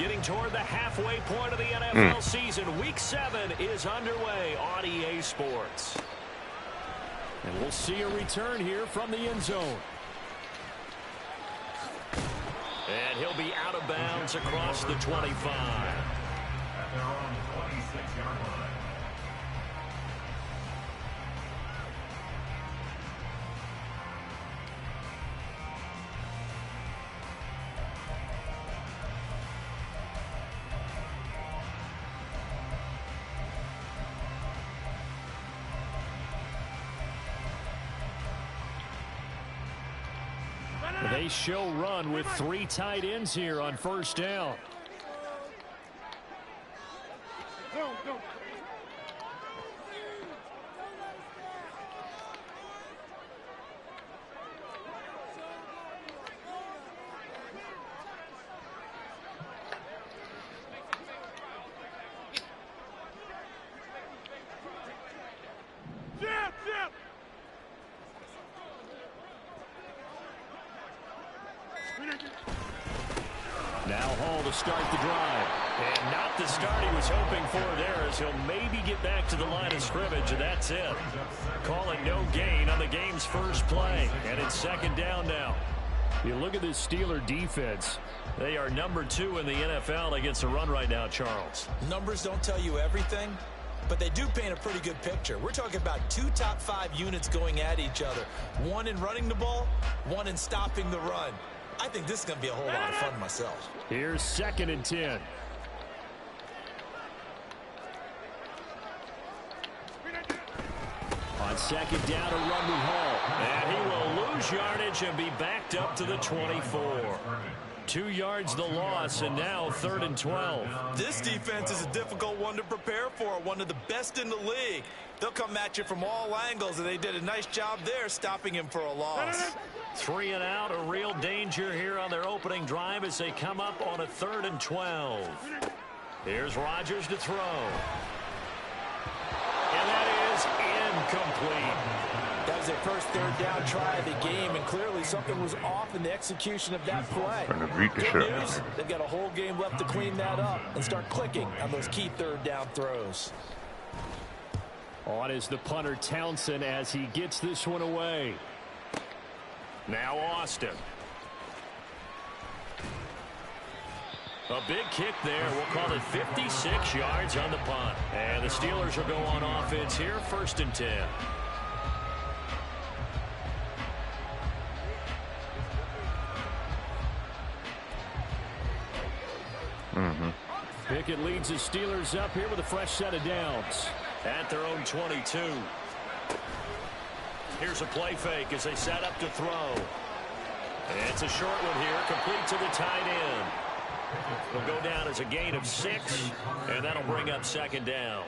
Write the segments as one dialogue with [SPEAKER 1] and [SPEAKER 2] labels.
[SPEAKER 1] Getting toward the halfway point of the NFL season. Week 7 is underway on EA Sports.
[SPEAKER 2] And we'll see a return here from the end zone.
[SPEAKER 1] And he'll be out of bounds across the 25.
[SPEAKER 3] At their own 26-yard line.
[SPEAKER 2] They show run with 3 tight ends here on first down.
[SPEAKER 1] Now Hall to start the drive. And not the start he was hoping for there, as he'll maybe get back to the line of scrimmage, and that's it. Calling no gain on the game's first play. And it's second down now.
[SPEAKER 2] You look at this Steeler defense.
[SPEAKER 1] They are number 2 in the NFL against the run right now, Charles.
[SPEAKER 4] Numbers don't tell you everything, but they do paint a pretty good picture. We're talking about 2 top 5 units going at each other. One in running the ball, one in stopping the run. I think this is going to be a whole lot of fun myself.
[SPEAKER 2] Here's 2nd and 10. On second down, a run with Hall.
[SPEAKER 1] And he will lose yardage and be backed up to the 24. 2 yards the loss, and now 3rd and 12.
[SPEAKER 4] This defense is a difficult one to prepare for, one of the best in the league. They'll come at you from all angles, and they did a nice job there stopping him for a loss.
[SPEAKER 1] 3 and out, a real danger here on their opening drive as they come up on a 3rd and 12. Here's Rodgers to throw. And that is incomplete.
[SPEAKER 4] That was their first 3rd down try of the game, and clearly something was off in the execution of that play. Good news, they've got a whole game left to clean that up and start clicking on those key 3rd down throws.
[SPEAKER 2] On is the punter Townsend as he gets this one away.
[SPEAKER 1] Now Austin. A big kick there. We'll call it 56 yards on the punt. And the Steelers will go on offense here, 1st and 10.
[SPEAKER 2] Pickett leads the Steelers up here with a fresh set of downs.
[SPEAKER 1] At their own 22. Here's a play fake as they set up to throw. And it's a short one here, complete to the tight end. Will go down as a gain of 6, and that'll bring up 2nd down.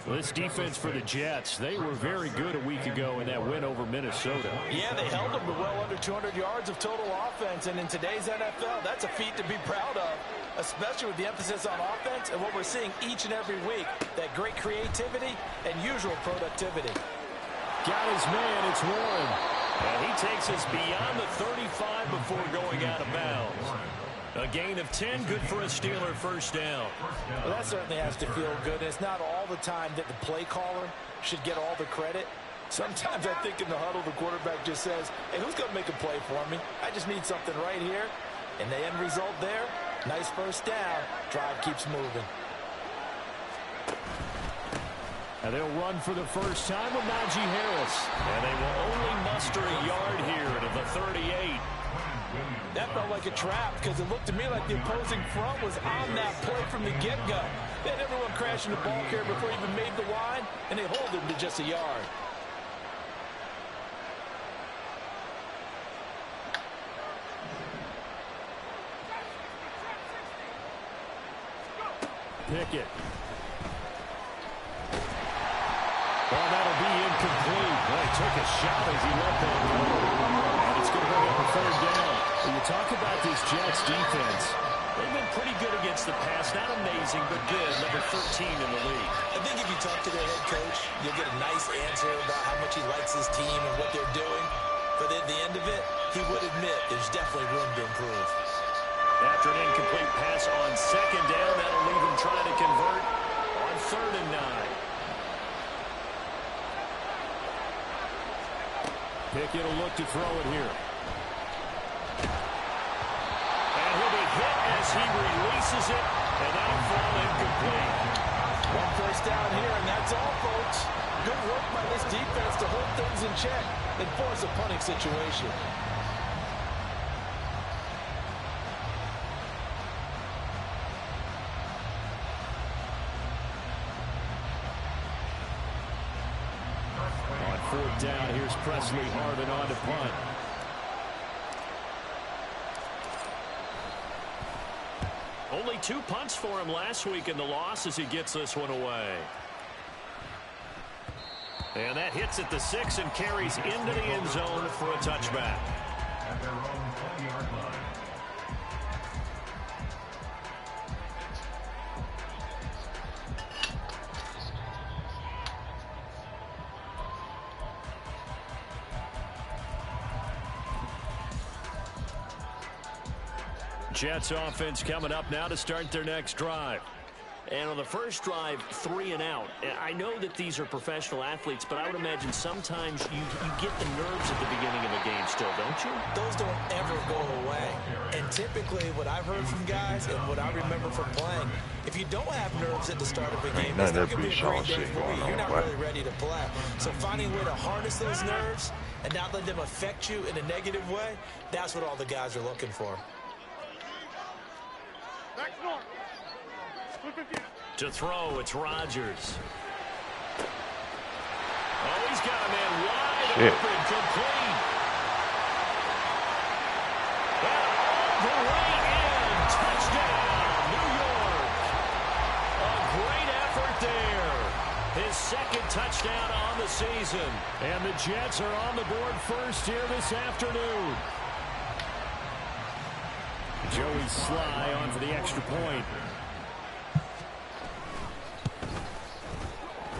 [SPEAKER 2] Well, this defense for the Jets, they were very good a week ago in that win over Minnesota.
[SPEAKER 4] Yeah, they held them to well under 200 yards of total offense, and in today's NFL, that's a feat to be proud of, especially with the emphasis on offense and what we're seeing each and every week, that great creativity and usual productivity.
[SPEAKER 2] Got his man, it's Warren.
[SPEAKER 1] And he takes us beyond the 35 before going out of bounds. A gain of 10, good for a Steeler first down.
[SPEAKER 4] Well, that certainly has to feel good. It's not all the time that the play caller should get all the credit. Sometimes I think in the huddle, the quarterback just says, hey, who's going to make a play for me? I just need something right here. And the end result there, nice first down. Drive keeps moving.
[SPEAKER 2] And they'll run for the first time with Najee Harris.
[SPEAKER 1] And they will only muster a yard here to the 38.
[SPEAKER 4] That felt like a trap because it looked to me like the opposing front was on that play from the get-go. They had everyone crashing the ball carrier before he even made the line, and they hold him to just a yard.
[SPEAKER 2] Pickett. Well, that'll be incomplete. Well, he took a shot as he let that go. And it's going to bring up a 3rd down. When you talk about this Jets defense,
[SPEAKER 1] they've been pretty good against the pass. Not amazing, but good. Number 13 in the league.
[SPEAKER 4] I think if you talk to their head coach, you'll get a nice answer about how much he likes his team and what they're doing. But at the end of it, he would admit there's definitely room to improve.
[SPEAKER 1] After an incomplete pass on second down, that'll leave him trying to convert on 3rd and 9.
[SPEAKER 2] Pickett will look to throw it here.
[SPEAKER 1] And he'll be hit as he releases it, and that'll fall incomplete.
[SPEAKER 4] 1 first down here, and that's all, folks. Good work by this defense to hold things in check and force a punting situation.
[SPEAKER 2] On 4th down, here's Presley Harvin on to punt.
[SPEAKER 1] Only 2 punts for him last week in the loss as he gets this one away. And that hits at the 6 and carries into the end zone for a touchback.
[SPEAKER 3] At their own 20-yard line.
[SPEAKER 1] Jets offense coming up now to start their next drive. And on the first drive, 3 and out. I know that these are professional athletes, but I would imagine sometimes you get the nerves at the beginning of a game still, don't you?
[SPEAKER 4] Those don't ever go away. And typically what I've heard from guys and what I remember from playing, if you don't have nerves at the start of a game, it's not going to be a great day for you. You're not really ready to play. So finding a way to harness those nerves and not let them affect you in a negative way, that's what all the guys are looking for.
[SPEAKER 1] To throw, it's Rodgers. Oh, he's got a man wide open, complete. And all the way in, touchdown, New York. A great effort there. His 2nd touchdown on the season.
[SPEAKER 2] And the Jets are on the board first here this afternoon. Joey Sly on for the extra point.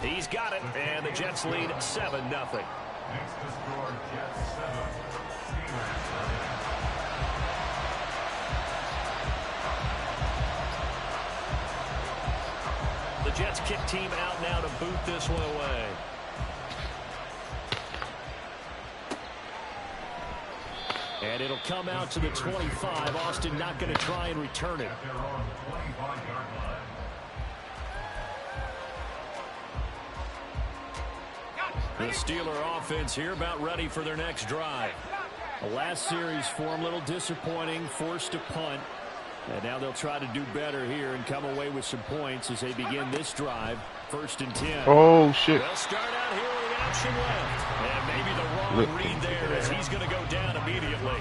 [SPEAKER 1] He's got it, and the Jets lead 7-0.
[SPEAKER 3] Next to score, Jets 7.
[SPEAKER 1] The Jets kick team out now to boot this one away.
[SPEAKER 2] And it'll come out to the 25. Austin not going to try and return it.
[SPEAKER 3] At their own 25-yard line.
[SPEAKER 1] The Steeler offense here about ready for their next drive.
[SPEAKER 2] The last series for them, a little disappointing, forced to punt. And now they'll try to do better here and come away with some points as they begin this drive. 1st and 10.
[SPEAKER 5] Oh, shit.
[SPEAKER 1] They'll start out here with an option left. And maybe the wrong read there as he's going to go down immediately.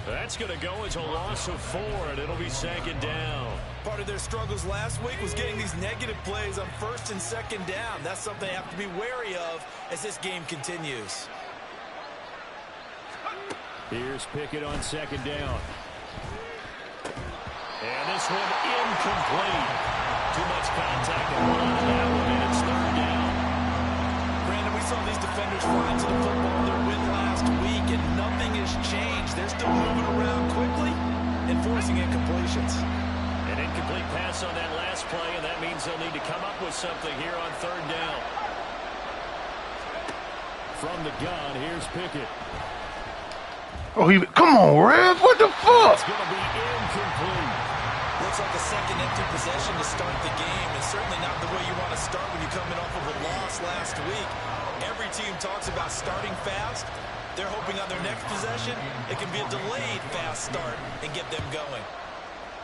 [SPEAKER 1] That's going to go as a loss of 4, and it'll be 2nd down.
[SPEAKER 4] Part of their struggles last week was getting these negative plays on 1st and 2nd down. That's something they have to be wary of as this game continues.
[SPEAKER 2] Here's Pickett on 2nd down.
[SPEAKER 1] And this one incomplete. Too much contact and run on that one, and it's 3rd down.
[SPEAKER 4] Brandon, we saw these defenders flying to the football in their win last week, and nothing has changed. They're still moving around quickly and forcing incompletions.
[SPEAKER 1] An incomplete pass on that last play, and that means they'll need to come up with something here on 3rd down.
[SPEAKER 2] From the gun, here's Pickett.
[SPEAKER 5] Oh, come on, Rev. What the fuck?
[SPEAKER 1] It's going to be incomplete.
[SPEAKER 4] Looks like a second empty possession to start the game, and certainly not the way you want to start when you're coming off of a loss last week. Every team talks about starting fast. They're hoping on their next possession, it can be a delayed fast start and get them going.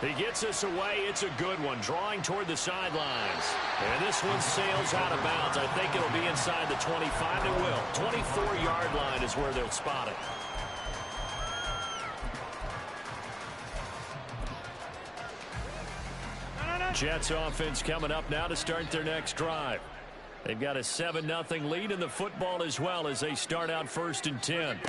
[SPEAKER 1] He gets us away. It's a good one, drawing toward the sidelines. And this one sails out of bounds. I think it'll be inside the 25. It will. 24-yard line is where they'll spot it. Jets offense coming up now to start their next drive. They've got a 7-0 lead in the football as well as they start out 1st and 10.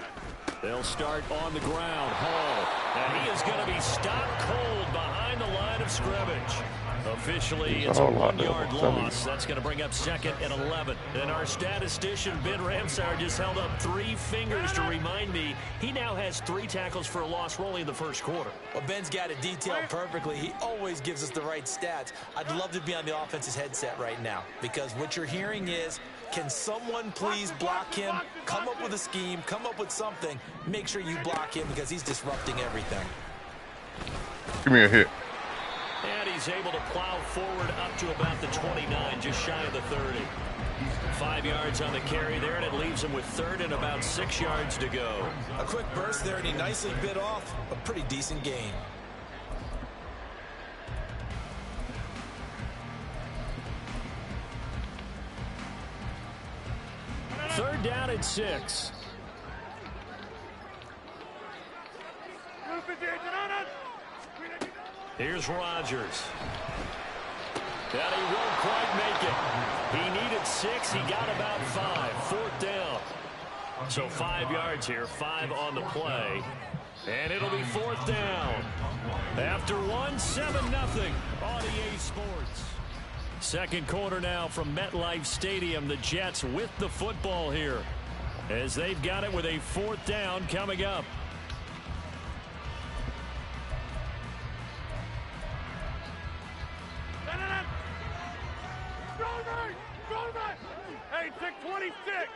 [SPEAKER 1] They'll start on the ground. Hall. And he is going to be stopped cold behind the line of scrimmage. Officially, it's a 1-yard loss. That's going to bring up 2nd and 11. And our statistician, Ben Ramsar, just held up 3 fingers to remind me he now has 3 tackles for a loss rolling in the first quarter.
[SPEAKER 4] Well, Ben's got it detailed perfectly. He always gives us the right stats. I'd love to be on the offense's headset right now because what you're hearing is, can someone please block him? Come up with a scheme. Come up with something. Make sure you block him because he's disrupting everything.
[SPEAKER 5] Give me a hit.
[SPEAKER 1] And he's able to plow forward up to about the 29, just shy of the 30. 5 yards on the carry there, and it leaves him with 3rd and about 6 yards to go.
[SPEAKER 4] A quick burst there, and he nicely bit off a pretty decent gain.
[SPEAKER 1] Third down and 6. Here's Rodgers. And he won't quite make it. He needed 6. He got about 5. 4th down. So 5 yards here, 5 on the play. And it'll be 4th down. After 1, 7-0 on EA Sports. Second quarter now from MetLife Stadium. The Jets with the football here as they've got it with a 4th down coming up.
[SPEAKER 3] Hey, 626.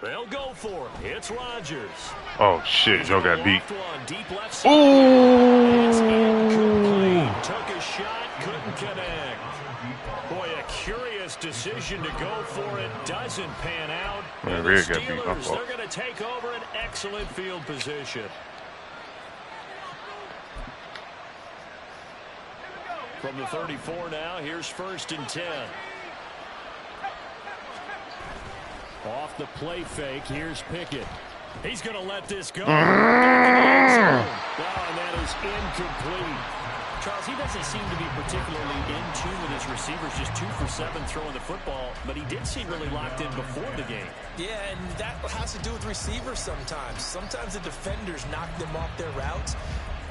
[SPEAKER 1] They'll go for it. It's Rodgers.
[SPEAKER 5] Oh, shit. Joe got beat.
[SPEAKER 1] Deep left side.
[SPEAKER 5] Ooh.
[SPEAKER 1] It's incomplete. Took a shot, couldn't connect. Boy, a curious decision to go for it. Doesn't pan out.
[SPEAKER 5] Man,
[SPEAKER 1] And the
[SPEAKER 5] Red got beat.
[SPEAKER 1] Steelers, they're going to take over an excellent field position. From the 34 now, here's 1st and 10. Off the play fake, here's Pickett. He's going to let this go. And that is incomplete. Charles, he doesn't seem to be particularly in tune with his receivers, just 2 for 7 throwing the football, but he did seem really locked in before the game.
[SPEAKER 4] Yeah, and that has to do with receivers sometimes. Sometimes the defenders knock them off their routes,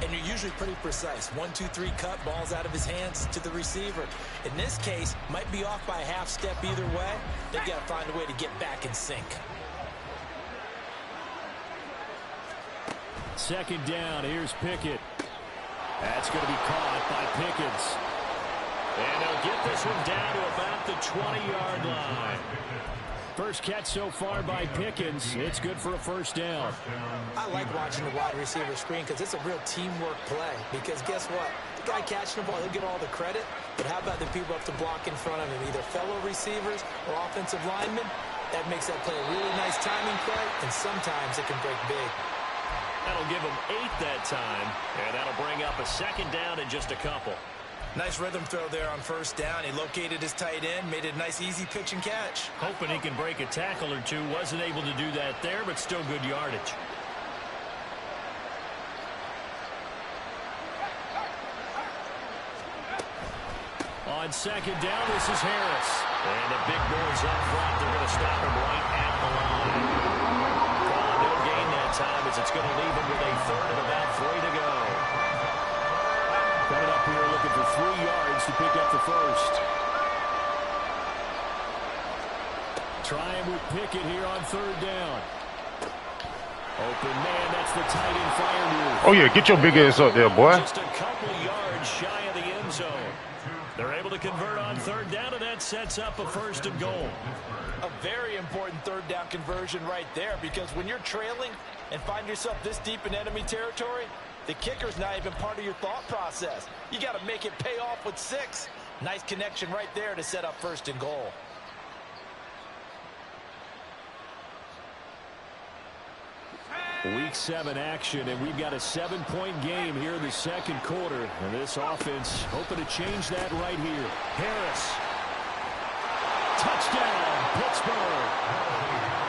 [SPEAKER 4] and you're usually pretty precise. 1, 2, 3 cut, balls out of his hands to the receiver. In this case, might be off by a half step either way. They've got to find a way to get back in sync.
[SPEAKER 1] Second down, here's Pickett. That's going to be caught by Pickens. And they'll get this one down to about the 20-yard line. First catch so far by Pickens. It's good for a 1st down.
[SPEAKER 4] I like watching the wide receiver screen because it's a real teamwork play. Because guess what? The guy catching the ball, he'll get all the credit. But how about the people up to block in front of him? Either fellow receivers or offensive linemen. That makes that play a really nice timing play. And sometimes it can break big.
[SPEAKER 1] That'll give him 8 that time. And that'll bring up a 2nd down in just a couple.
[SPEAKER 4] Nice rhythm throw there on 1st down. He located his tight end, made it a nice, easy pitch and catch.
[SPEAKER 1] Hoping he can break a tackle or 2. Wasn't able to do that there, but still good yardage. On 2nd down, this is Harris. And the big boys up front, they're going to stop him right at the line. Calling no gain that time as it's going to leave him with a 3rd and about 3 to go. Coming up here looking for 3 yards to pick up the 1st. Trying with Pickett here on 3rd down. Open man, that's the tight end fire move.
[SPEAKER 5] Oh, yeah, get your big ass up there, boy.
[SPEAKER 1] Just a couple yards shy of the end zone. They're able to convert on 3rd down, and that sets up a 1st and goal.
[SPEAKER 4] A very important 3rd down conversion right there, because when you're trailing and find yourself this deep in enemy territory, the kicker's not even part of your thought process. You got to make it pay off with 6. Nice connection right there to set up 1st and goal.
[SPEAKER 1] Week 7 action, and we've got a 7-point game here in the 2nd quarter. And this offense hoping to change that right here. Harris. Touchdown, Pittsburgh.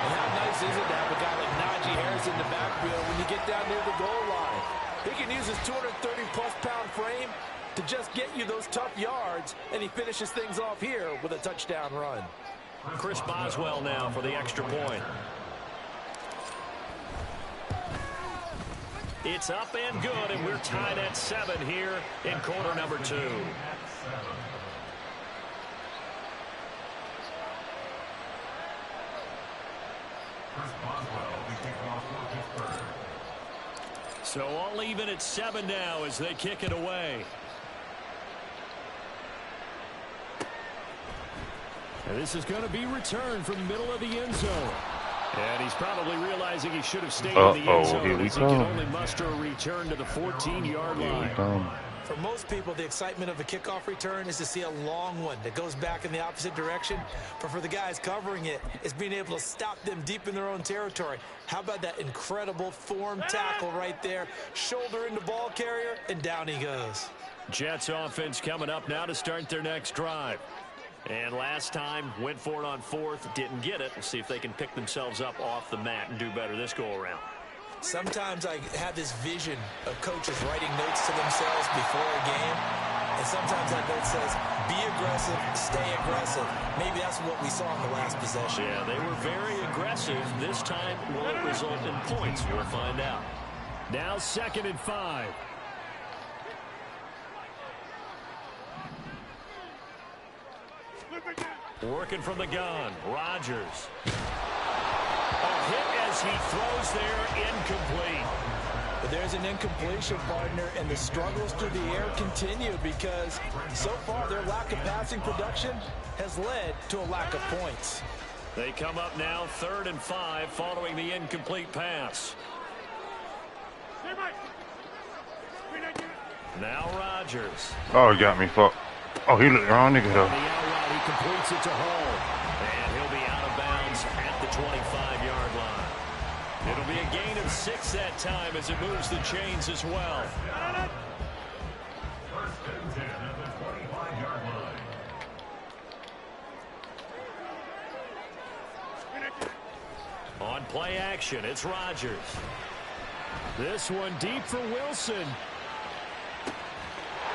[SPEAKER 4] And how nice is it to have a guy like Najee Harris in the backfield when you get down near the goal line? He can use his 230-plus pound frame to just get you those tough yards, and he finishes things off here with a touchdown run.
[SPEAKER 1] Chris Boswell now for the extra point. It's up and good, and we're tied at 7 here in quarter number 2. So all even at 7 now as they kick it away.
[SPEAKER 2] And this is going to be returned from the middle of the end zone.
[SPEAKER 1] And he's probably realizing he should have stayed in the end zone
[SPEAKER 5] here we
[SPEAKER 1] as he
[SPEAKER 5] come.
[SPEAKER 1] can only muster a return to the 14-yard line.
[SPEAKER 4] For most people, the excitement of a kickoff return is to see a long one that goes back in the opposite direction. But for the guys covering it, it's being able to stop them deep in their own territory. How about that incredible form tackle right there? Shoulder into ball carrier, and down he goes.
[SPEAKER 1] Jets offense coming up now to start their next drive. And last time, went for it on 4th, didn't get it. We'll see if they can pick themselves up off the mat and do better this go-around.
[SPEAKER 4] Sometimes I have this vision of coaches writing notes to themselves before a game, and sometimes that note says, be aggressive, stay aggressive. Maybe that's what we saw in the last possession.
[SPEAKER 1] Yeah, they were very aggressive. This time, will it result in points? We'll find out.
[SPEAKER 2] Now 2nd and 5.
[SPEAKER 1] Working from the gun, Rodgers. A hit as he throws there, incomplete.
[SPEAKER 4] But there's an incompletion, partner, and the struggles through the air continue because so far their lack of passing production has led to a lack of points.
[SPEAKER 1] They come up now 3rd and 5 following the incomplete pass. Now Rodgers.
[SPEAKER 5] Oh, he got me. Fuck. Oh, he looked wrong, nigga, though.
[SPEAKER 1] The out route, he completes it to Hall. And he'll be out of bounds at the 25-yard line. It'll be a gain of 6 that time as it moves the chains as well.
[SPEAKER 3] First and 10 at the 25-yard line.
[SPEAKER 1] On play action, it's Rodgers.
[SPEAKER 2] This one deep for Wilson.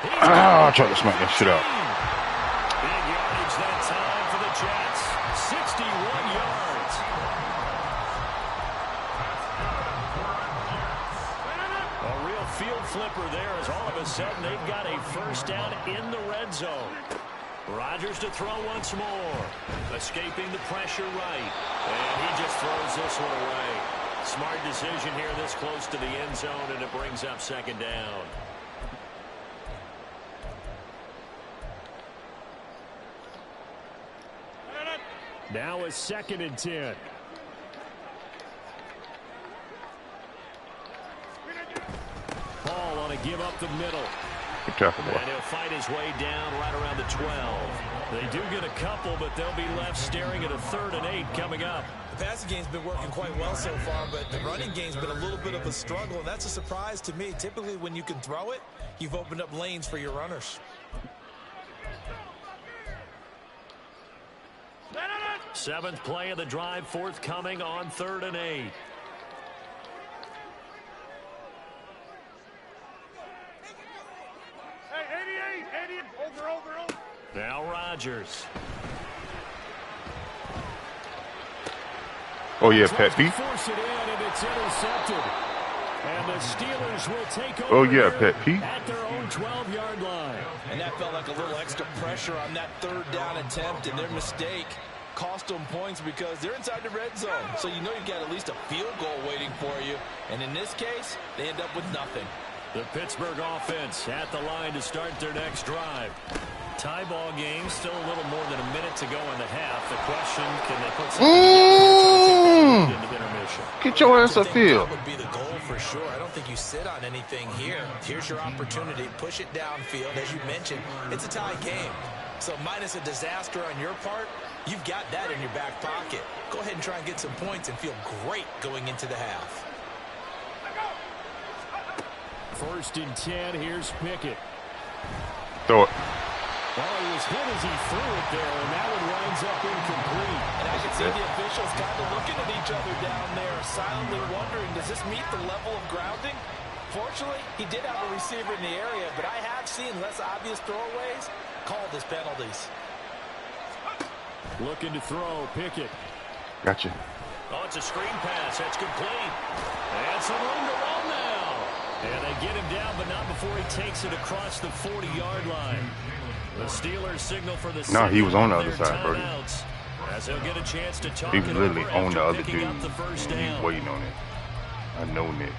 [SPEAKER 5] I tried to smack that shit out.
[SPEAKER 1] Big yardage that time for the Jets. 61 yards. A real field flipper there as all of a sudden they've got a first down in the red zone. Rodgers to throw once more. Escaping the pressure right. And he just throws this one away. Smart decision here this close to the end zone, and it brings up 2nd down.
[SPEAKER 2] Now a 2nd and 10. Paul on a give up the middle.
[SPEAKER 5] Good tackle, boy.
[SPEAKER 1] And he'll fight his way down right around the 12. They do get a couple, but they'll be left staring at a 3rd and 8 coming up.
[SPEAKER 4] The passing game's been working quite well so far, but the running game's been a little bit of a struggle, and that's a surprise to me. Typically, when you can throw it, you've opened up lanes for your runners.
[SPEAKER 1] 7th play of the drive forthcoming on 3rd and 8.
[SPEAKER 3] Hey, 88, over.
[SPEAKER 1] Now Rodgers.
[SPEAKER 5] Oh, yeah, Pat P.
[SPEAKER 2] Force it in, and it's intercepted. And the Steelers will take over
[SPEAKER 5] Oh, yeah, Pat P.
[SPEAKER 2] at their own 12-yard line.
[SPEAKER 4] And that felt like a little extra pressure on that 3rd down attempt, and their mistake cost them points because they're inside the red zone. So you know you've got at least a field goal waiting for you. And in this case, they end up with nothing.
[SPEAKER 1] The Pittsburgh offense at the line to start their next drive. Tie ball game, still a little more than a minute to go in the half. The question, can they put something together into intermission?
[SPEAKER 5] Get your ass upfield.
[SPEAKER 4] That would be the goal for sure. I don't think you sit on anything here. Here's your opportunity. Push it downfield. As you mentioned, it's a tie game. So minus a disaster on your part, you've got that in your back pocket. Go ahead and try and get some points and feel great going into the half.
[SPEAKER 2] 1st and 10, here's Pickett.
[SPEAKER 5] Throw it.
[SPEAKER 2] Well, he was hit as he threw it there, and that one winds up incomplete.
[SPEAKER 4] And I can see the officials kind of looking at each other down there, silently wondering, does this meet the level of grounding? Fortunately, he did have a receiver in the area, but I have seen less obvious throwaways called as penalties.
[SPEAKER 2] Looking to throw, Pickett.
[SPEAKER 5] Gotcha.
[SPEAKER 1] Oh, it's a screen pass. That's complete. And some room to run now. And they get him down, but not before he takes it across the 40-yard line. The Steelers signal for the
[SPEAKER 5] No, he was on the other
[SPEAKER 1] their
[SPEAKER 5] side, Brody.
[SPEAKER 1] timeouts, as they'll get a chance to talk
[SPEAKER 5] He was
[SPEAKER 1] it
[SPEAKER 5] literally
[SPEAKER 1] over
[SPEAKER 5] on the
[SPEAKER 1] after
[SPEAKER 5] other
[SPEAKER 1] picking
[SPEAKER 5] dude.
[SPEAKER 1] up the first
[SPEAKER 5] And he
[SPEAKER 1] down.
[SPEAKER 5] was waiting on it. I know Nick.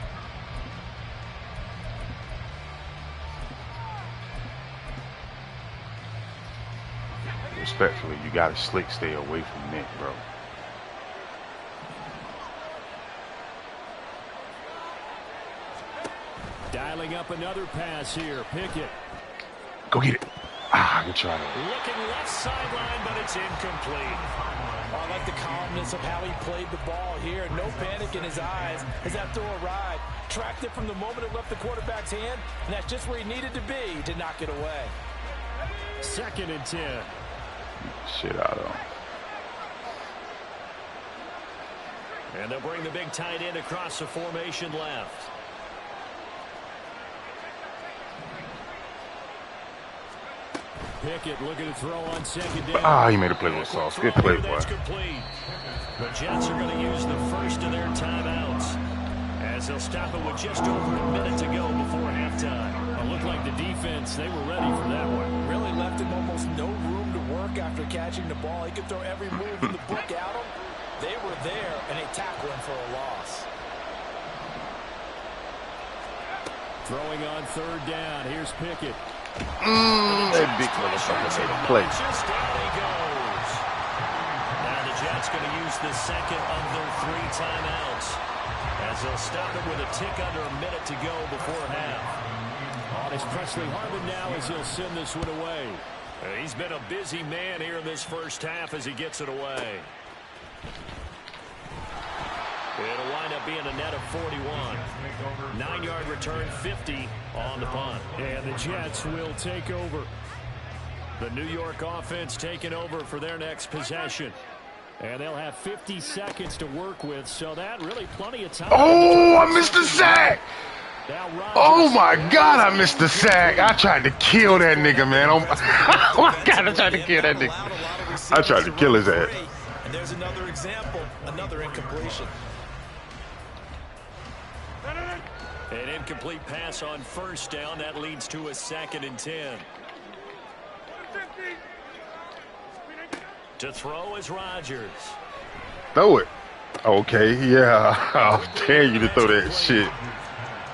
[SPEAKER 5] Respectfully, you got to slick stay away from Nick, bro.
[SPEAKER 2] Dialing up another pass here. Pickett.
[SPEAKER 5] Go get it. Ah, good try.
[SPEAKER 1] Looking left sideline, but it's incomplete.
[SPEAKER 4] I like the calmness of how he played the ball here. No panic in his eyes as that throw arrived. Tracked it from the moment it left the quarterback's hand, and that's just where he needed to be to knock it away.
[SPEAKER 2] 2nd and 10.
[SPEAKER 5] Shit out of him.
[SPEAKER 1] And they'll bring the big tight end across the formation left.
[SPEAKER 2] Pickett looking to throw on 2nd down.
[SPEAKER 5] Ah, he made a play with sauce. Good play, boy.
[SPEAKER 1] That's complete. The Jets are going to use the first of their timeouts, as they'll stop it with just over a minute to go before halftime.
[SPEAKER 2] It looked like the defense, they were ready for that one.
[SPEAKER 4] Really left him almost no room to work after catching the ball. He could throw every move in the book at him. They were there, and they tackled him for a loss.
[SPEAKER 2] Throwing on 3rd down. Here's Pickett.
[SPEAKER 5] That big motherfucker made a play.
[SPEAKER 1] Just down he goes. Now the Jets going to use the second of their 3 timeouts, as they'll stop it with a tick under a minute to go before half.
[SPEAKER 2] On is Presley Harvin now as he'll send this one away.
[SPEAKER 1] He's been a busy man here in this first half as he gets it away. It'll wind up being a net of 41. 9-yard return, 50 on the punt.
[SPEAKER 2] And the Jets will take over.
[SPEAKER 1] The New York offense taking over for their next possession.
[SPEAKER 2] And they'll have 50 seconds to work with, so that really plenty of time.
[SPEAKER 5] Oh, I missed the sack.
[SPEAKER 2] Now Rodgers.
[SPEAKER 5] Oh, my God, I missed the sack. I tried to kill that nigga, man. Oh, my God, I tried to kill that nigga. I tried to kill his ass.
[SPEAKER 4] And there's another example, another incompletion.
[SPEAKER 1] An incomplete pass on first down. That leads to a 2nd and 10. To throw is Rodgers.
[SPEAKER 5] Throw it. Okay, yeah. I'll dare you to throw that shit.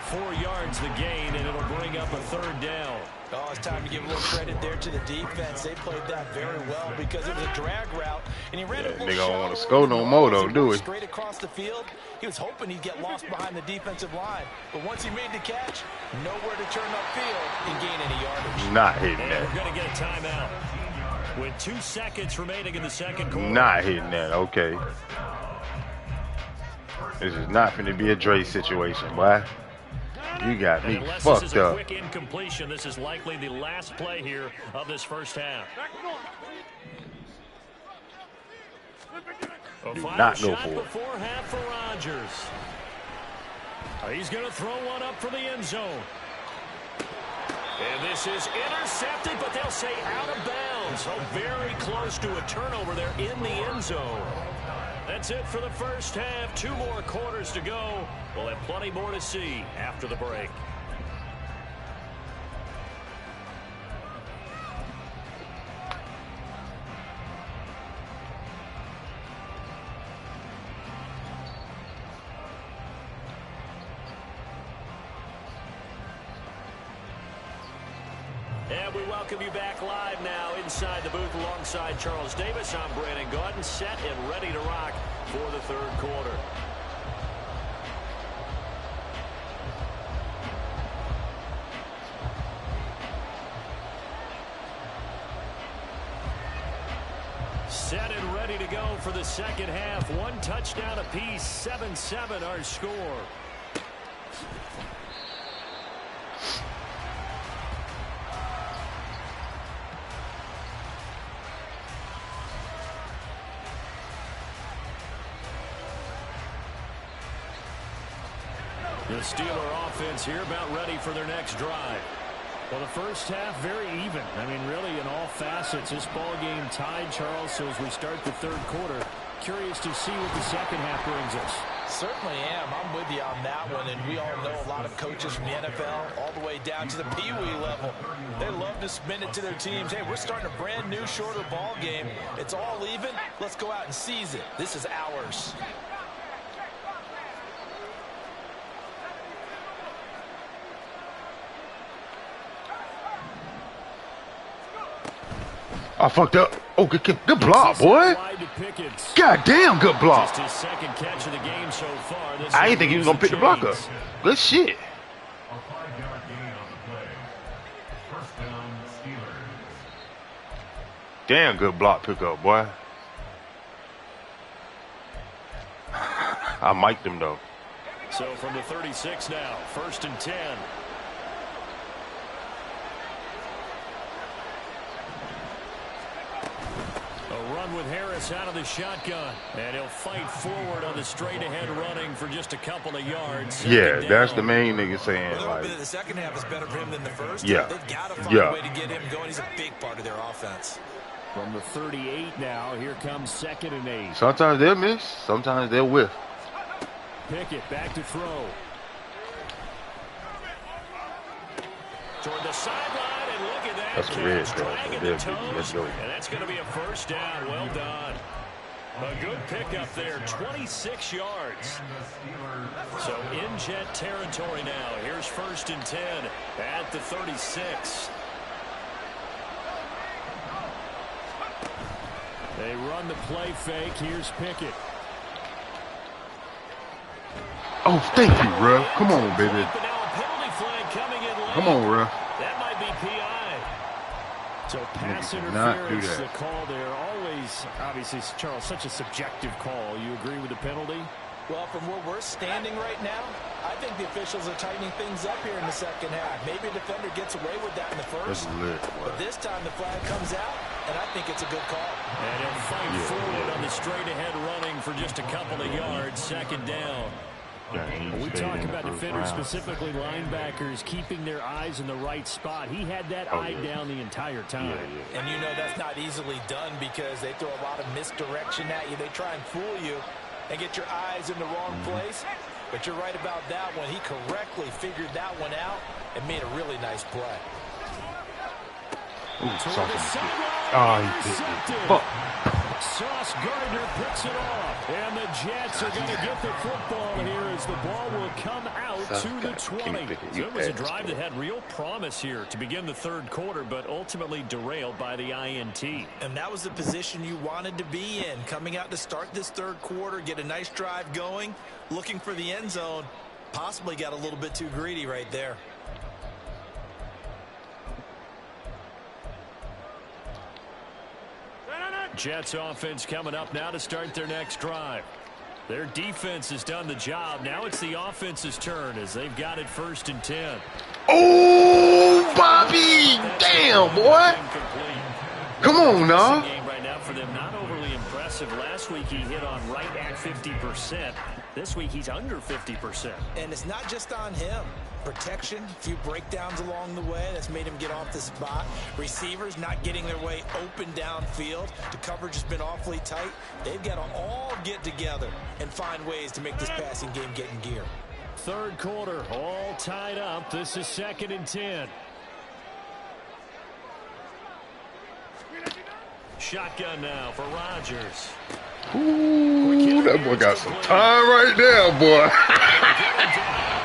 [SPEAKER 1] 4 yards the gain, and it'll bring up a 3rd down.
[SPEAKER 4] Oh, it's time to give a little credit there to the defense. They played that very well because it was a drag route, and he ran a little
[SPEAKER 5] nigga don't want
[SPEAKER 4] shallower
[SPEAKER 5] to score no
[SPEAKER 4] than
[SPEAKER 5] more,
[SPEAKER 4] normal.
[SPEAKER 5] though, do he?
[SPEAKER 4] Straight across the field. He was hoping he'd get lost behind the defensive line, but once he made the catch, nowhere to turn upfield and gain any yardage.
[SPEAKER 5] Not hitting
[SPEAKER 1] And we're
[SPEAKER 5] that.
[SPEAKER 1] going to get a timeout with 2 seconds remaining in the second quarter.
[SPEAKER 5] Not hitting that. Okay. This is not going to be a Dre situation, boy. You got me
[SPEAKER 1] Unless this is
[SPEAKER 5] fucked
[SPEAKER 1] a
[SPEAKER 5] up.
[SPEAKER 1] quick incompletion, this is likely the last play here of this first half. A final
[SPEAKER 5] not go
[SPEAKER 1] shot
[SPEAKER 5] for it.
[SPEAKER 1] before half for Rodgers. He's going to throw one up for the end zone. And this is intercepted, but they'll say out of bounds. So very close to a turnover there in the end zone. That's it for the first half. 2 more quarters to go. We'll have plenty more to see after the break. And we welcome you back live now inside the booth alongside Charles Davis. I'm Brandon Gaudin, set and ready to rock for the 3rd quarter. Set and ready to go for the second half. 1 touchdown apiece, 7-7 our score. The Steeler offense here about ready for their next drive.
[SPEAKER 2] Well, the first half, very even. I mean, really, in all facets, this ball game tied, Charles. So as we start the 3rd quarter, curious to see what the second half brings us.
[SPEAKER 4] Certainly am. I'm with you on that one, and we all know a lot of coaches from the NFL all the way down to the Pee-wee level. They love to spin it to their teams. Hey, we're starting a brand new, shorter ball game. It's all even. Let's go out and seize it. This is ours.
[SPEAKER 5] I fucked up. Oh, good block, boy. God damn, good block.
[SPEAKER 1] Just his second catch of the game so far.
[SPEAKER 5] I didn't think he was going to pick the block up. Good shit.
[SPEAKER 3] A 5-yard gain on the play. First down, Steelers.
[SPEAKER 5] Damn good block pickup, boy. I mic'd him, though.
[SPEAKER 1] So from the 36 now, 1st and 10. With Harris out of the shotgun, and he'll fight forward on the straight-ahead running for just a couple of yards.
[SPEAKER 5] Yeah, that's the main nigga saying.
[SPEAKER 4] Well,
[SPEAKER 5] like,
[SPEAKER 4] the second half is better for him than the first.
[SPEAKER 5] Yeah.
[SPEAKER 4] They've got to find a way to get him going. He's a big part of their offense.
[SPEAKER 2] From the 38 now, here comes 2nd and 8.
[SPEAKER 5] Sometimes they'll miss, sometimes they'll whiff.
[SPEAKER 2] Pickett back to throw.
[SPEAKER 1] Toward the sideline, and look at that.
[SPEAKER 5] That's a red flag.
[SPEAKER 1] Dragging the toes,
[SPEAKER 5] Let's go.
[SPEAKER 1] and that's going to be a first down. Well done. A good pickup there, 26 yards. So in Jet territory now. Here's 1st and 10 at the 36.
[SPEAKER 2] They run the play fake. Here's Pickett.
[SPEAKER 5] Oh, thank you, bro. Come on, baby.
[SPEAKER 1] But now a penalty flag coming in late.
[SPEAKER 5] Come on, bro.
[SPEAKER 1] That might be PI.
[SPEAKER 2] So pass
[SPEAKER 5] not do
[SPEAKER 2] interference,
[SPEAKER 5] that.
[SPEAKER 2] the call there. Always, obviously, Charles, such a subjective call. You agree with the penalty?
[SPEAKER 4] Well, from where we're standing right now, I think the officials are tightening things up here in the second half. Maybe a defender gets away with that in the
[SPEAKER 5] That's
[SPEAKER 4] first.
[SPEAKER 5] lit, boy.
[SPEAKER 4] But this time the flag comes out, and I think it's a good call.
[SPEAKER 1] And he'll fight forward on the straight-ahead running for just a couple of yards. 2nd down.
[SPEAKER 2] We talk about defenders, specifically linebackers, keeping their eyes in the right spot. He had that eye down the entire time.
[SPEAKER 4] And you know that's not easily done because they throw a lot of misdirection at you. They try and fool you and get your eyes in the wrong place. But you're right about that one. He correctly figured that one out and made a really nice play.
[SPEAKER 5] Ooh, oh, he did it. Fuck.
[SPEAKER 1] Sauce Gardner picks it off. And the Jets are going to get the football here as the ball will come out to the 20. So it was a drive that had real promise here to begin the 3rd quarter, but ultimately derailed by the INT.
[SPEAKER 4] And that was the position you wanted to be in. Coming out to start this 3rd quarter, get a nice drive going, looking for the end zone. Possibly got a little bit too greedy right there.
[SPEAKER 1] Jets offense coming up now to start their next drive. Their defense has done the job. Now it's the offense's turn as they've got it 1st and 10.
[SPEAKER 5] Oh, Bobby! Damn, boy! Come on, now.
[SPEAKER 1] Game right now for them, not overly impressive. Last week he hit on right at 50%. This week he's under 50%.
[SPEAKER 4] And it's not just on him. Protection, a few breakdowns along the way. That's made him get off the spot. Receivers not getting their way open downfield. The coverage has been awfully tight. They've got to all get together and find ways to make this passing game get in gear.
[SPEAKER 1] 3rd quarter, all tied up. This is 2nd and 10. Shotgun now for Rodgers.
[SPEAKER 5] Ooh, that boy got some time right there, boy.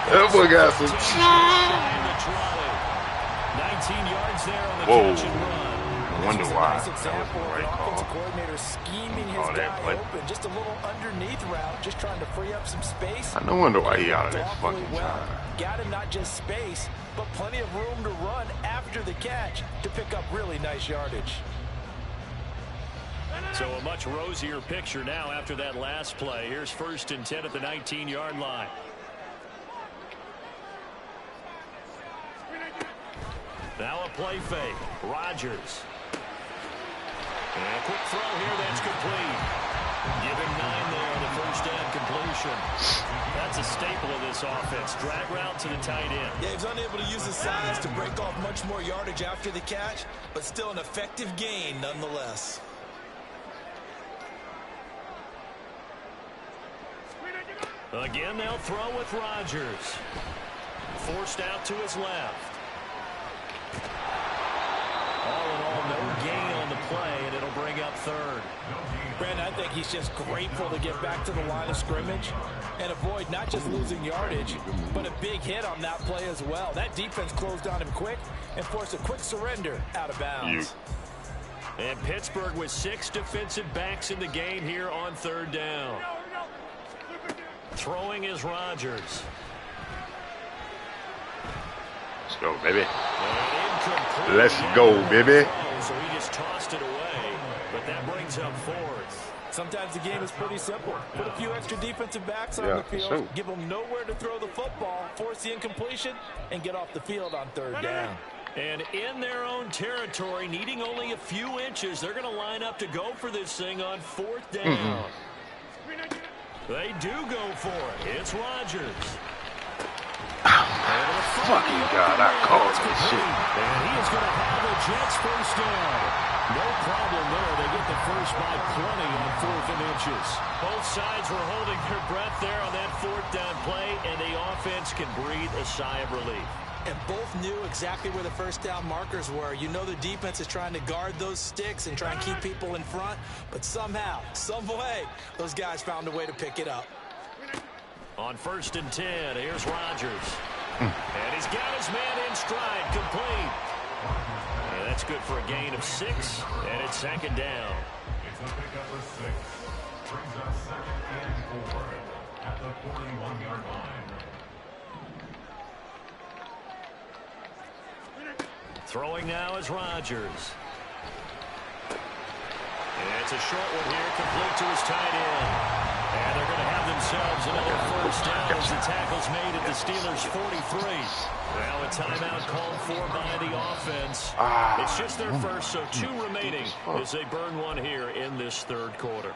[SPEAKER 5] That boy got some time.
[SPEAKER 1] 19 yards there on the
[SPEAKER 5] Whoa.
[SPEAKER 1] catch and run.
[SPEAKER 5] I wonder why.
[SPEAKER 4] Nice example of an offensive coordinator scheming his guy open. Just a little underneath route, just trying to free up some space.
[SPEAKER 5] I no wonder why he out of this
[SPEAKER 4] Awfully
[SPEAKER 5] fucking
[SPEAKER 4] well.
[SPEAKER 5] time.
[SPEAKER 4] Got him not just space, but plenty of room to run after the catch to pick up really nice yardage.
[SPEAKER 1] So a much rosier picture now after that last play. Here's 1st and 10 at the 19-yard line. Now a play fake. Rodgers. And a quick throw here. That's complete. Give him 9 there on the 1st down completion. That's a staple of this offense. Drag route to the tight end.
[SPEAKER 4] Yeah, he's unable to use his size to break off much more yardage after the catch, but still an effective gain nonetheless.
[SPEAKER 1] Again, they'll throw with Rodgers. Forced out to his left. All in all, no gain on the play, and it'll bring up third.
[SPEAKER 4] Brandon, I think he's just grateful to get back to the line of scrimmage and avoid not just losing yardage, but a big hit on that play as well. That defense closed on him quick and forced a quick surrender out of bounds.
[SPEAKER 1] And Pittsburgh with 6 defensive backs in the game here on third down. Throwing is Rodgers.
[SPEAKER 5] Let's go, baby. Let's go, baby.
[SPEAKER 1] So he just tossed it away, but that brings up fourth.
[SPEAKER 4] Sometimes the game is pretty simple. Put a few extra defensive backs on the field, give them nowhere to throw the football, force the incompletion, and get off the field on third down.
[SPEAKER 1] And in their own territory, needing only a few inches, they're going to line up to go for this thing on fourth down. They do go for it. It's Rodgers.
[SPEAKER 5] Fucking God, I called this shit.
[SPEAKER 2] And he is going to have the Jets first down. No problem there. They get the first by plenty on 4th and inches.
[SPEAKER 1] Both sides were holding their breath there on that fourth down play, and the offense can breathe a sigh of relief.
[SPEAKER 4] And both knew exactly where the first down markers were. You know the defense is trying to guard those sticks and try and keep people in front, but somehow, some way, those guys found a way to pick it up.
[SPEAKER 1] On 1st and 10, here's Rodgers. And he's got his man in stride, complete. And that's good for a gain of 6, and it's second down.
[SPEAKER 3] It's a pickup of 6. Brings up 2nd and 4 at the 41-yard line.
[SPEAKER 1] Throwing now is Rodgers. And it's a short one here, complete to his tight end. And they're going to have themselves another first down as the tackle's made at the Steelers' 43. Now a timeout called for by the offense. It's just their first, so 2 remaining as they burn one here in this third quarter.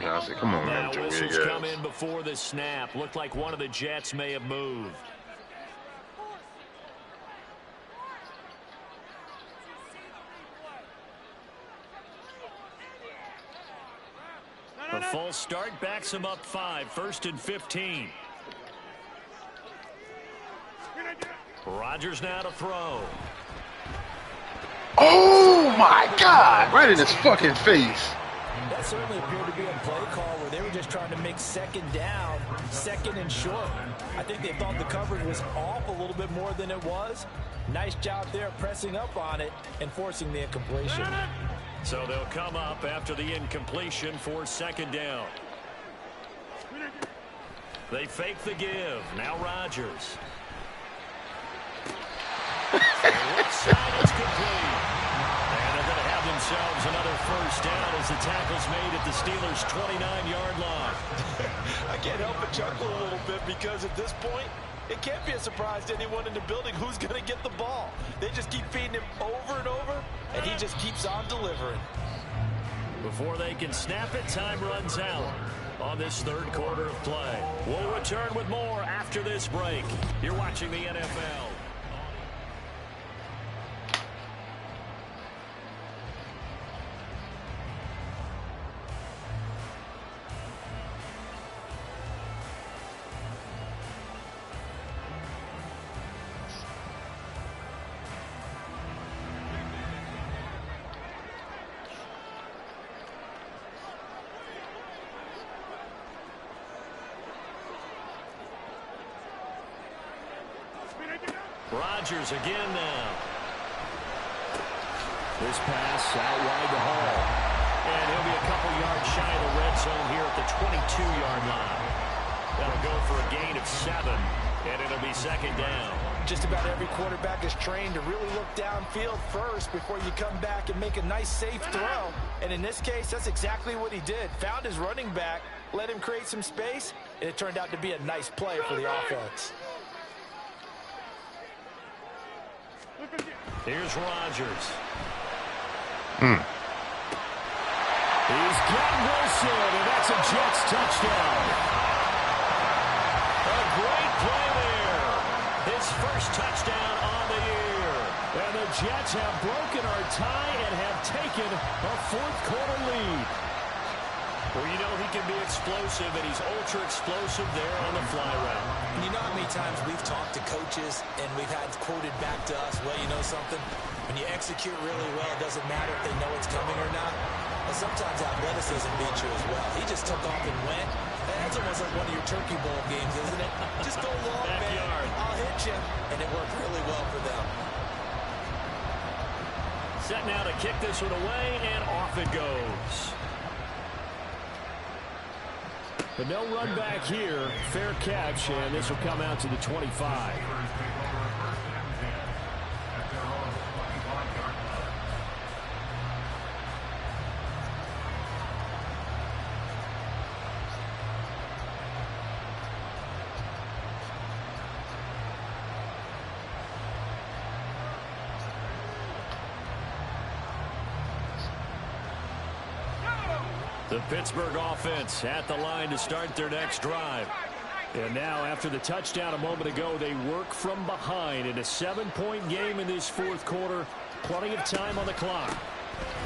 [SPEAKER 5] Yeah, I said, come on,
[SPEAKER 1] Now
[SPEAKER 5] man.
[SPEAKER 1] whistles come in before the snap. Looked like one of the Jets may have moved. A false start backs him up 5. 1st and 15. Rodgers now to throw.
[SPEAKER 5] Oh, my God. Right in his fucking face.
[SPEAKER 4] That certainly appeared to be a play call where they were just trying to make second down, 2nd and short. I think they thought the coverage was off a little bit more than it was. Nice job there pressing up on it and forcing the incompletion.
[SPEAKER 1] So they'll come up after the incompletion for 2nd down. They fake the give. Now Rodgers. Left side is complete. And they're going to have themselves another first down as the tackle's made at the Steelers' 29-yard line.
[SPEAKER 4] I can't help but chuckle a little bit because at this point, it can't be a surprise to anyone in the building who's going to get the ball. They just keep feeding him over and over, and he just keeps on delivering.
[SPEAKER 1] Before they can snap it, time runs out on this third quarter of play. We'll return with more after this break. You're watching the NFL. Rodgers again now.
[SPEAKER 2] This pass out wide to Hall.
[SPEAKER 1] And he'll be a couple yards shy of the red zone here at the 22-yard line. That'll go for a gain of 7, and it'll be 2nd down.
[SPEAKER 4] Just about every quarterback is trained to really look downfield first before you come back and make a nice, safe throw. And in this case, that's exactly what he did. Found his running back, let him create some space, and it turned out to be a nice play for the offense.
[SPEAKER 1] Here's Rodgers. He's got Wilson, and that's a Jets touchdown. A great play there. His first touchdown on the year. And the Jets have broken our tie and have taken a fourth-quarter lead. Well, you know he can be explosive, and he's ultra-explosive there on the fly route.
[SPEAKER 4] You know how many times we've talked to coaches and we've had quoted back to us, well, you know something? When you execute really well, it doesn't matter if they know it's coming or not. And sometimes athleticism beats you as well. He just took off and went. That's almost like one of your Turkey Bowl games, isn't it? Just go long,
[SPEAKER 1] Backyard.
[SPEAKER 4] man. I'll hit you. And it worked really well for them.
[SPEAKER 1] Set now to kick this one away, and off it goes. But no run back here. Fair catch, and this will come out to the 25. The Pittsburgh offense at the line to start their next drive. And now, after the touchdown a moment ago, they work from behind in a 7-point game in this fourth quarter. Plenty of time on the clock.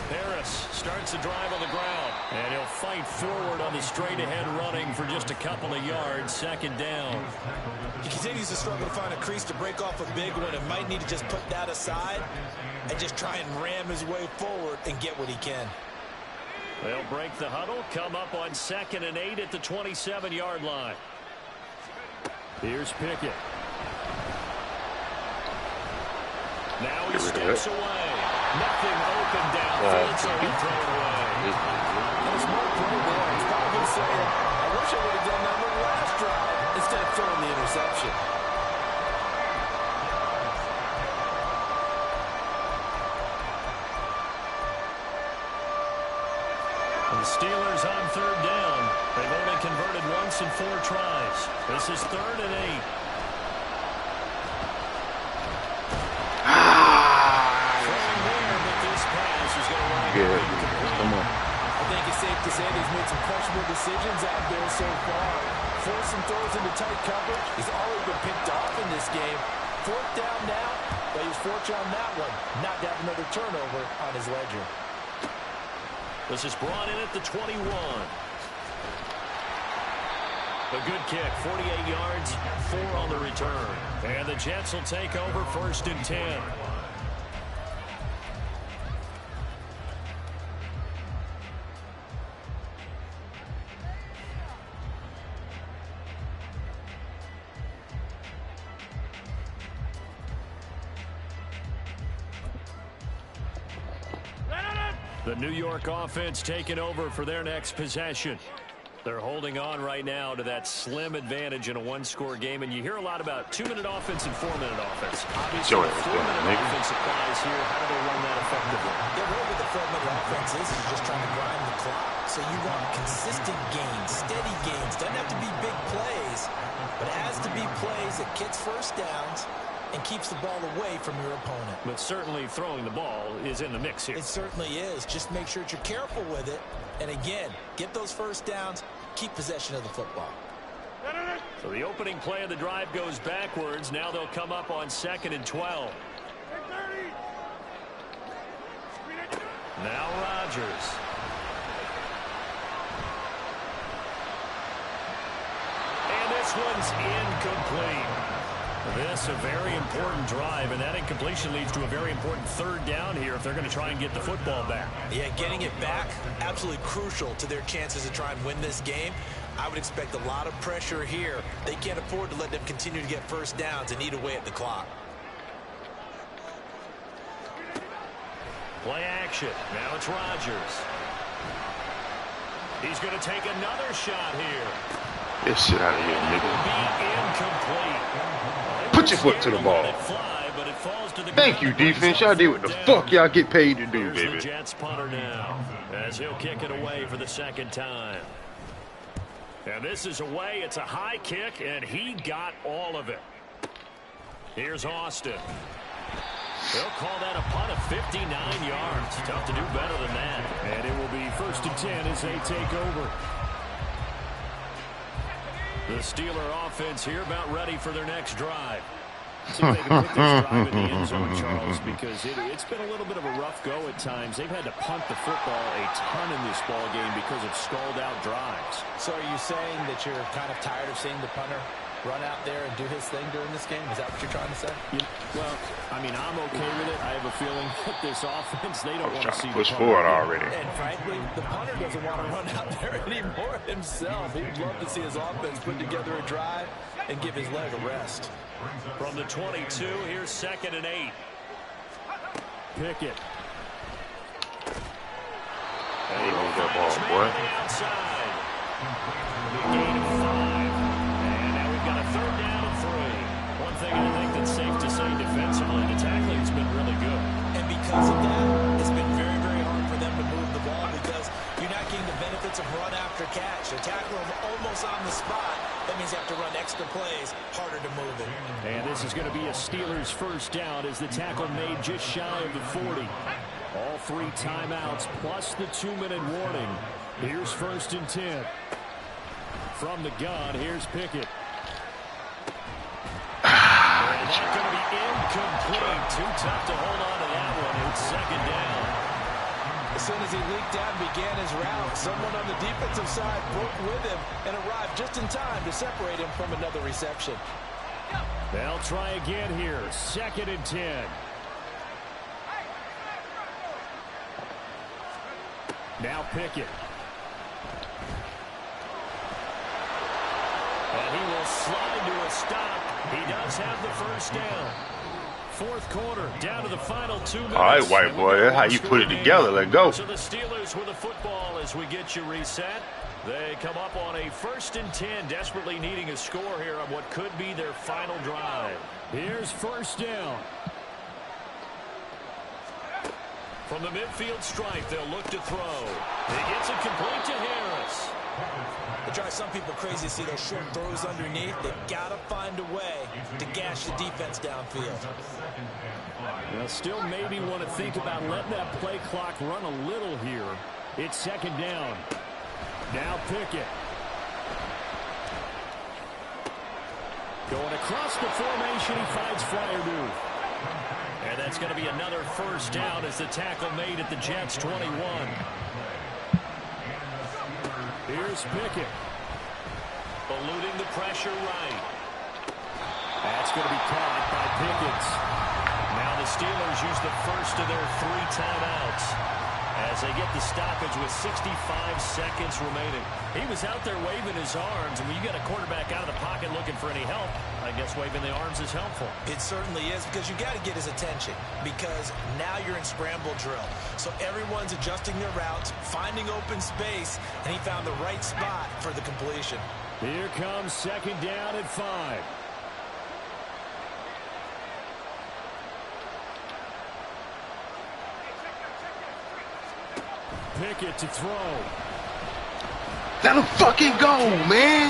[SPEAKER 1] Harris starts the drive on the ground, and he'll fight forward on the straight-ahead running for just a couple of yards. Second down.
[SPEAKER 4] He continues to struggle to find a crease to break off a big one and might need to just put that aside and just try and ram his way forward and get what he can.
[SPEAKER 1] They'll break the huddle, come up on 2nd and 8 at the 27-yard line. Here's Pickett. Now he steps away. Nothing open downfield, so he throw it away.
[SPEAKER 4] There's more play there. He's probably saying, I wish I would have done that on the last drive instead of throwing the interception.
[SPEAKER 1] The Steelers on 3rd down. They've only converted once in 4 tries. This is 3rd and 8. Throwing there, but this pass is going to line up incomplete.
[SPEAKER 5] Come on.
[SPEAKER 4] I think it's safe to say that he's made some questionable decisions out there so far. Forced some throws into tight coverage. He's already been picked off in this game. 4th down now, but he was fortunate on that one. Not to have another turnover on his ledger.
[SPEAKER 1] This is brought in at the 21. A good kick, 48 yards, 4 on the return. And the Jets will take over 1st and 10. The New York offense taking over for their next possession. They're holding on right now to that slim advantage in a 1-score game, and you hear a lot about 2-minute offense and 4-minute offense. Obviously, 4-minute offense applies here. How do they run that effectively?
[SPEAKER 4] The way with the 4-minute offense is just trying to grind the clock. So you want consistent gains, steady gains. Doesn't have to be big plays, but it has to be plays that gets first downs and keeps the ball away from your opponent.
[SPEAKER 1] But certainly throwing the ball is in the mix here.
[SPEAKER 4] It certainly is. Just make sure that you're careful with it. And again, get those first downs, keep possession of the football.
[SPEAKER 1] So the opening play of the drive goes backwards. Now they'll come up on 2nd and 12. Now Rodgers. And this one's incomplete. This a very important drive, and that incompletion leads to a very important 3rd down here if they're going to try and get the football back.
[SPEAKER 4] Yeah, getting it back, absolutely crucial to their chances to try and win this game. I would expect a lot of pressure here. They can't afford to let them continue to get first downs and eat away at the clock.
[SPEAKER 1] Play action. Now it's Rodgers. He's going to take another shot here.
[SPEAKER 5] Get shit out of here, nigga.
[SPEAKER 1] Be incomplete.
[SPEAKER 5] Put Put your foot to the ball. Thank you, defense. Y'all did what the fuck y'all get paid to do, baby.
[SPEAKER 1] The Jets punter now, as he'll kick it away for the second time. And this is away. It's a high kick, and he got all of it. Here's Austin. They'll call that a punt of 59 yards. Tough to do better than that.
[SPEAKER 2] And it will be 1st and 10 as they take over.
[SPEAKER 1] The Steeler offense here about ready for their next drive. See if they can put this drive in the end zone, Charles, because it's been a little bit of a rough go at times. They've had to punt the football a ton in this ball game because of stalled-out drives.
[SPEAKER 4] So are you saying that you're kind of tired of seeing the punter run out there and do his thing during this game? Is that what you're trying to say?
[SPEAKER 1] Well, I mean, I'm okay with it. I have a feeling that this offense, they don't want to see
[SPEAKER 5] push
[SPEAKER 1] the
[SPEAKER 5] forward already.
[SPEAKER 4] And frankly, the punter doesn't want to run out there anymore himself. He'd love to see his offense put together a drive and give his leg a rest.
[SPEAKER 1] From the 22, here's 2nd and 8. Pickett.
[SPEAKER 5] Hey, hold that ball, boy.
[SPEAKER 1] Outside. Gain of 5. And now we've got a 3rd down and 3. One thing I think that's safe to say defensively, the tackling has been really good.
[SPEAKER 4] And because of that, it's been very, very hard for them to move the ball because you're not getting the benefits of run after catch. They tackle them almost on the spot. That means you have to run extra plays, harder to move it.
[SPEAKER 2] And this is going to be a Steelers 1st down as the tackle made just shy of the 40. All 3 timeouts plus the 2-minute warning. Here's 1st and 10. From the gun, here's Pickett.
[SPEAKER 1] And that's going to be incomplete. Too tough to hold on to that one. It's 2nd down.
[SPEAKER 4] As soon as he leaked out and began his route, someone on the defensive side broke with him and arrived just in time to separate him from another reception.
[SPEAKER 2] They'll try again here. 2nd and 10. Now Pickett.
[SPEAKER 1] And he will slide to a stop. He does have the 1st down. 4th quarter, down to the final 2 minutes.
[SPEAKER 5] All right, white boy, that's how you put it together. Let's go.
[SPEAKER 1] So the Steelers with the football as we get you reset. They come up on a 1st and 10, desperately needing a score here on what could be their final drive.
[SPEAKER 2] Here's 1st down.
[SPEAKER 1] From the midfield stripe, they'll look to throw. He gets it complete to Harris.
[SPEAKER 4] It drives some people crazy to see those short throws underneath. They've got to find a way to gash the defense downfield.
[SPEAKER 2] They'll still maybe want to think about letting that play clock run a little here. It's 2nd down. Now Pickett. Going across the formation, he finds Freiermuth.
[SPEAKER 1] And that's going to be another 1st down as the tackle made at the Jets 21.
[SPEAKER 2] Here's Pickett.
[SPEAKER 1] Eluding the pressure right.
[SPEAKER 2] That's going to be caught by Pickett.
[SPEAKER 1] Now the Steelers use the 1st of their 3 timeouts as they get the stoppage with 65 seconds remaining. He was out there waving his arms, and when you get a quarterback out of the pocket looking for any help, I guess waving the arms is helpful.
[SPEAKER 4] It certainly is, because you got to get his attention, because now you're in scramble drill. So everyone's adjusting their routes, finding open space, and he found the right spot for the completion.
[SPEAKER 2] Here comes 2nd down at 5. Pickett to throw.
[SPEAKER 5] That'll fucking go, man.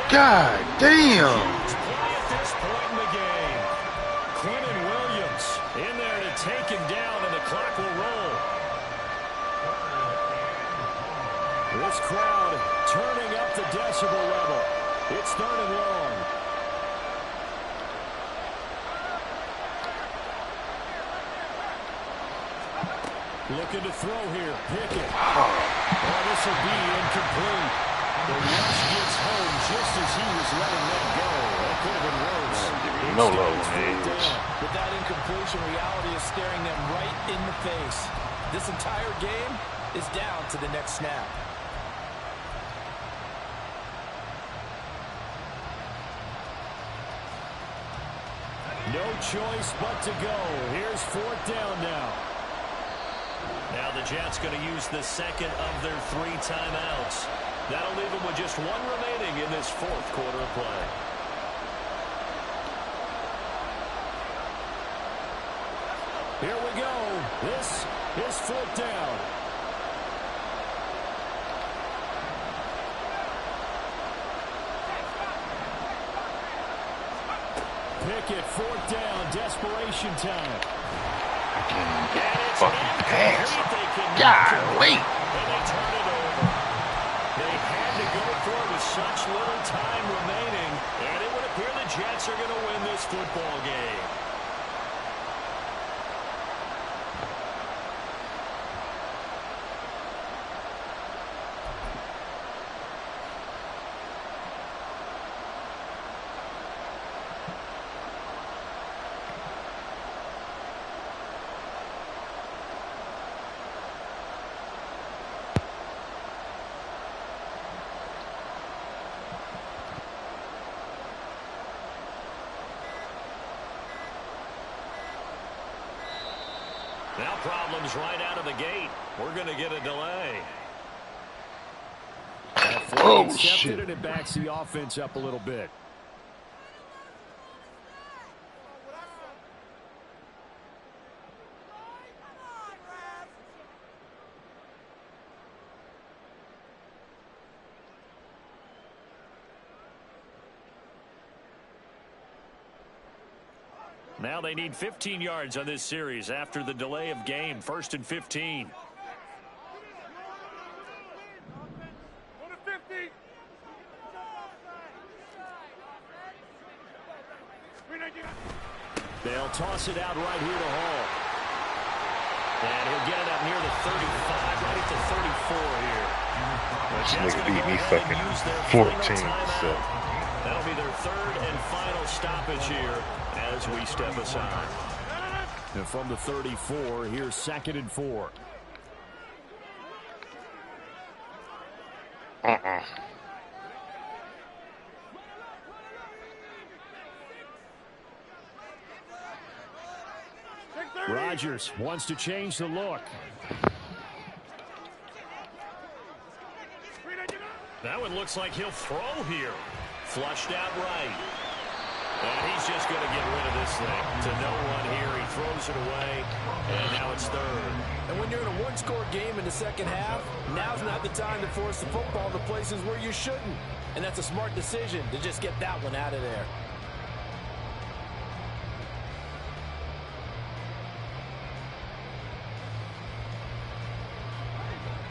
[SPEAKER 5] God damn.
[SPEAKER 1] Huge play at this point in the game. Quentin Williams in there to take him down, and the clock will roll.
[SPEAKER 2] This crowd turning up the decibel level. It's 3rd and long. Looking to throw here. Pickett. Oh, this will be incomplete. The rush gets home just as he was letting that go. That could have been worse.
[SPEAKER 5] No love on the edge.
[SPEAKER 4] But that incompletion, reality is staring them right in the face. This entire game is down to the next snap.
[SPEAKER 2] No choice but to go. Here's 4th down now.
[SPEAKER 1] Now the Jets going to use the 2nd of their 3 timeouts. That'll leave them with just 1 remaining in this 4th quarter of play.
[SPEAKER 2] Here we go. This is 4th down. Pickett, 4th down, desperation time.
[SPEAKER 5] I can't even get the fucking pass. Golly.
[SPEAKER 1] And they turn it over. They had to go for it with such little time remaining, and it would appear the Jets are going to win this football game. Now problems right out of the gate. We're going to get a delay.
[SPEAKER 5] Oh, shit.
[SPEAKER 2] And it backs the offense up a little bit.
[SPEAKER 1] Now they need 15 yards on this series after the delay of game. 1st and 15.
[SPEAKER 2] They'll toss it out right here to Hall.
[SPEAKER 1] And he'll get it up near the 35, right at the 34 here.
[SPEAKER 5] This nigga beat me fucking 14. So.
[SPEAKER 1] That'll be their 3rd and final stoppage here as we step aside.
[SPEAKER 2] And from the 34, here's 2nd and 4. Rodgers wants to change the look.
[SPEAKER 1] That one looks like he'll throw here. Flushed out right. And he's just going to get rid of this thing to no one here. He throws it away, and now it's 3rd.
[SPEAKER 4] And when you're in a one-score game in the second half, now's not the time to force the football to places where you shouldn't. And that's a smart decision to just get that one out of there.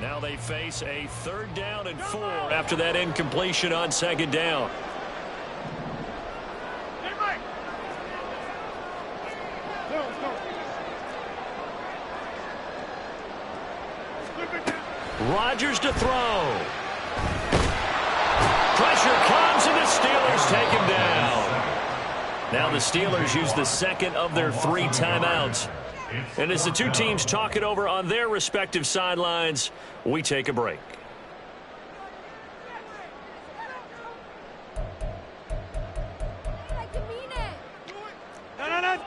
[SPEAKER 1] Now they face a 3rd down and 4 after that incompletion on 2nd down. Rodgers to throw. Pressure comes, and the Steelers take him down. Now the Steelers use the 2nd of their 3 timeouts. And as the two teams talk it over on their respective sidelines, we take a break.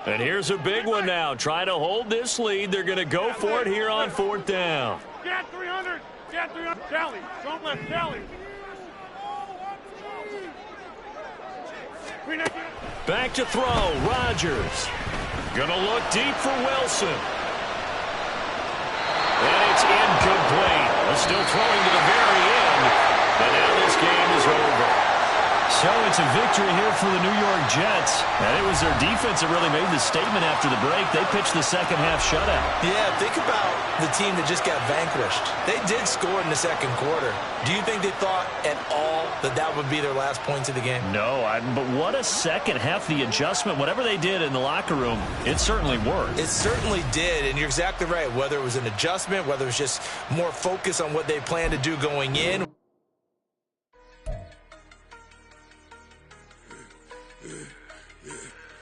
[SPEAKER 1] And here's a big one now. Trying to hold this lead. They're going to go for it here on 4th down.
[SPEAKER 6] Get 300. Get 300. Tally. Don't let tally.
[SPEAKER 1] Back to throw. Rodgers. Gonna look deep for Wilson. And it's incomplete. Still throwing to the very end. But now this game is over.
[SPEAKER 2] So it's a victory here for the New York Jets. And it was their defense that really made the statement after the break. They pitched the second half shutout.
[SPEAKER 4] Yeah, think about the team that just got vanquished. They did score in the second quarter. Do you think they thought at all that that would be their last points of the game?
[SPEAKER 1] No, but what a second half. The adjustment, whatever they did in the locker room, it certainly worked.
[SPEAKER 4] It certainly did, and you're exactly right. Whether it was an adjustment, whether it was just more focus on what they planned to do going in.